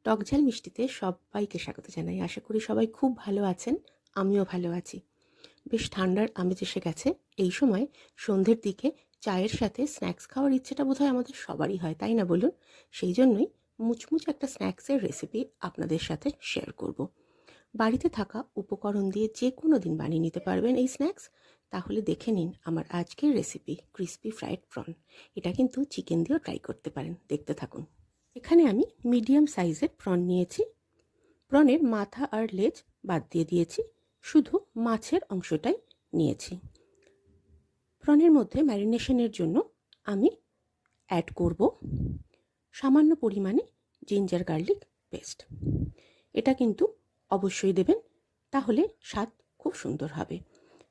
টক ঝাল মিষ্টিতে সবাইকে স্বাগত জানাই। আশা করি সবাই খুব ভালো আছেন, আমিও ভালো আছি। বেশ ঠান্ডার আমেজ এসে গেছে। এই সময় সন্ধ্যের দিকে চায়ের সাথে স্ন্যাক্স খাওয়ার ইচ্ছেটা বোধহয় আমাদের সবারই হয়, তাই না বলুন? সেই জন্যই মুচমুচে একটা স্ন্যাক্সের রেসিপি আপনাদের সাথে শেয়ার করব। বাড়িতে থাকা উপকরণ দিয়ে যে কোনো দিন বানিয়ে নিতে পারবেন এই স্ন্যাক্স। তাহলে দেখে নিন আমার আজকের রেসিপি, ক্রিস্পি ফ্রাইড প্রন। এটা কিন্তু চিকেন দিয়েও ট্রাই করতে পারেন, দেখতে থাকুন। এখানে আমি মিডিয়াম সাইজের প্রন নিয়েছি। প্রনের মাথা আর লেজ বাদ দিয়ে দিয়েছি, শুধু মাছের অংশটাই নিয়েছি। প্রনের মধ্যে ম্যারিনেশনের জন্য আমি অ্যাড করব সামান্য পরিমাণে জিঞ্জার গার্লিক পেস্ট। এটা কিন্তু অবশ্যই দেবেন, তাহলে স্বাদ খুব সুন্দর হবে।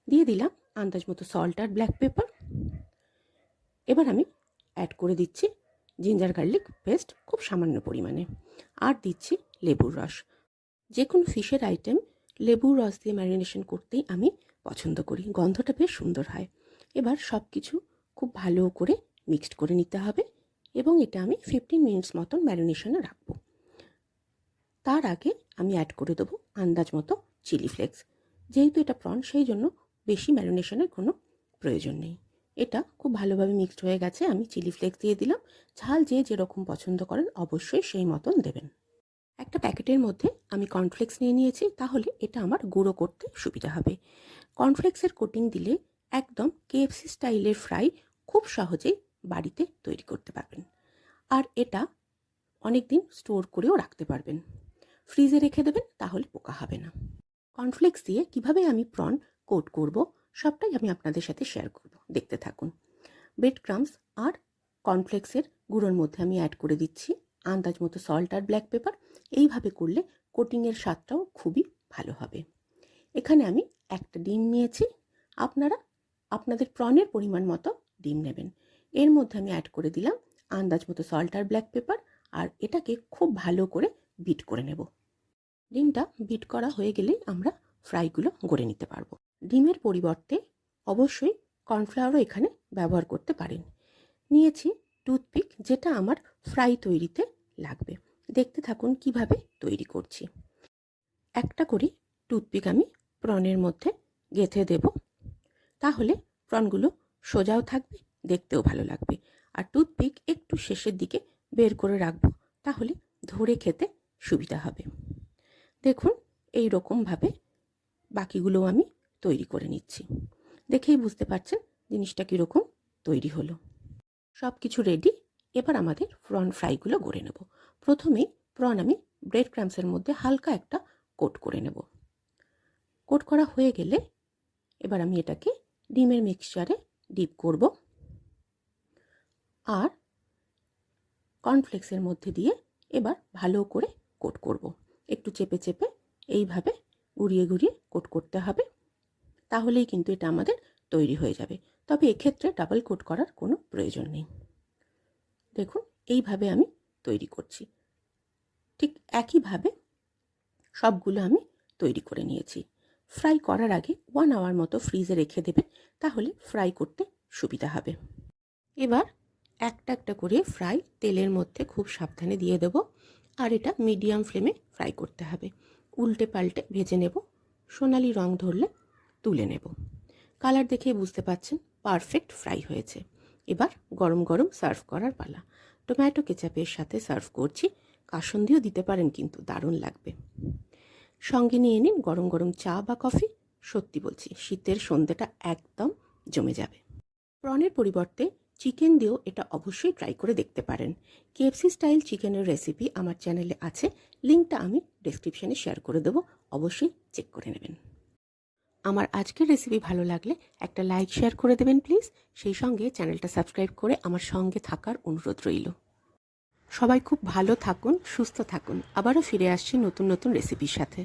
দিয়ে দিলাম আন্দাজ মতো সল্ট আর ব্ল্যাক পেপার। এবার আমি অ্যাড করে দিচ্ছি জিঞ্জার গার্লিক পেস্ট খুব সামান্য পরিমাণে, আর দিচ্ছি লেবুর রস। যে কোনো ফিশের আইটেম লেবুর রস দিয়ে ম্যারিনেশন করতেই আমি পছন্দ করি, গন্ধটা বেশ সুন্দর হয়। এবার সব কিছু খুব ভালো করে মিক্সড করে নিতে হবে এবং এটা আমি 15 মিনিটস মতন ম্যারিনেশনে রাখবো। তার আগে আমি অ্যাড করে দেবো আন্দাজ মতো চিলি ফ্লেক্স। যেহেতু এটা প্রন, সেই জন্য বেশি ম্যারিনেশনের কোনো প্রয়োজন নেই। এটা খুব ভালোভাবে মিক্সড হয়ে গেছে। আমি চিলি ফ্লেক্স দিয়ে দিলাম। ঝাল যে যেরকম পছন্দ করেন অবশ্যই সেই মতন দেবেন। একটা প্যাকেটের মধ্যে আমি কর্নফ্লেক্স নিয়ে নিয়েছি, তাহলে এটা আমার গুঁড়ো করতে সুবিধা হবে। কর্নফ্লেক্সের কোটিং দিলে একদম কেএফসি স্টাইলের ফ্রাই খুব সহজেই বাড়িতে তৈরি করতে পারবেন। আর এটা অনেক দিন স্টোর করেও রাখতে পারবেন। ফ্রিজে রেখে দেবেন, তাহলে পোকা হবে না। কর্নফ্লেক্স দিয়ে কিভাবে আমি প্রন কোট করব সবটাই আমি আপনাদের সাথে শেয়ার করব, দেখতে থাকুন। ব্রেড ক্রামস আর কর্নফ্লেক্সের গুঁড়োর মধ্যে আমি অ্যাড করে দিচ্ছি আন্দাজ মতো সল্ট আর ব্ল্যাক পেপার। এইভাবে করলে কোটিংয়ের স্বাদটাও খুবই ভালো হবে। এখানে আমি একটা ডিম নিয়েছি। আপনারা আপনাদের প্রনের পরিমাণ মতো ডিম নেবেন। এর মধ্যে আমি অ্যাড করে দিলাম আন্দাজ মতো সল্ট আর ব্ল্যাক পেপার, আর এটাকে খুব ভালো করে বিট করে নেব। ডিমটা বিট করা হয়ে গেলেই আমরা ফ্রাইগুলো গড়ে নিতে পারবো। ডিমের পরিবর্তে অবশ্যই কর্নফ্লাওয়ারও এখানে ব্যবহার করতে পারেন। নিয়েছি টুথপিক, যেটা আমার ফ্রাই তৈরিতে লাগবে। দেখতে থাকুন কিভাবে তৈরি করছি। একটা করে টুথপিক আমি প্রনের মধ্যে গেঁথে দেব, তাহলে প্রনগুলো সোজাও থাকবে, দেখতেও ভালো লাগবে। আর টুথপিক একটু শেষের দিকে বের করে রাখবো, তাহলে ধরে খেতে সুবিধা হবে। দেখুন এই রকমভাবে বাকিগুলো আমি তৈরি করে নিচ্ছি। দেখেই বুঝতে পারছেন জিনিসটা কীরকম তৈরি হলো। সব কিছু রেডি। এবার আমাদের প্রন ফ্রাইগুলো গড়ে নেব। প্রথমেই প্রন আমি ব্রেড ক্রামসের মধ্যে হালকা একটা কোট করে নেব। কোট করা হয়ে গেলে এবার আমি এটাকে ডিমের মিক্সচারে ডিপ করব আর কর্নফ্লেক্সের মধ্যে দিয়ে এবার ভালো করে কোট করব। একটু চেপে চেপে এইভাবে ঘুরিয়ে ঘুরিয়ে কোট করতে হবে, তাহলেই কিন্তু এটা আমাদের তৈরি হয়ে যাবে। তবে এক্ষেত্রে ডাবল কোট করার কোনো প্রয়োজন নেই। দেখুন এইভাবে আমি তৈরি করছি। ঠিক একইভাবে সবগুলো আমি তৈরি করে নিয়েছি। ফ্রাই করার আগে 1 আওয়ার মতো ফ্রিজে রেখে দেবেন, তাহলে ফ্রাই করতে সুবিধা হবে। এবার একটা একটা করে ফ্রাই তেলের মধ্যে খুব সাবধানে দিয়ে দেব, আর এটা মিডিয়াম ফ্লেমে ফ্রাই করতে হবে। উল্টে পাল্টে ভেজে নেব। সোনালি রং ধরলে তুলে নেব। কালার দেখে বুঝতে পাচ্ছেন পারফেক্ট ফ্রাই হয়েছে। এবার গরম গরম সার্ভ করার পালা। টমেটো কেচাপের সাথে সার্ভ করছি। কাসুন্দিও দিতে পারেন, কিন্তু দারুণ লাগবে। সঙ্গে নিয়ে নিন গরম গরম চা বা কফি। সত্যি বলছি, শীতের সন্ধ্যেটা একদম জমে যাবে। প্রনের পরিবর্তে চিকেন দিয়েও এটা অবশ্যই ট্রাই করে দেখতে পারেন। কেএফসি স্টাইল চিকেনের রেসিপি আমার চ্যানেলে আছে, লিঙ্কটা আমি ডেসক্রিপশনে শেয়ার করে দেবো, অবশ্যই চেক করে নেবেন। আমার আজকের রেসিপি ভালো লাগলে একটা লাইক শেয়ার করে দেবেন প্লিজ। সেই সঙ্গে চ্যানেলটা সাবস্ক্রাইব করে আমার সঙ্গে থাকার অনুরোধ রইল। সবাই খুব ভালো থাকুন, সুস্থ থাকুন। আবারও ফিরে আসছি নতুন নতুন রেসিপির সাথে।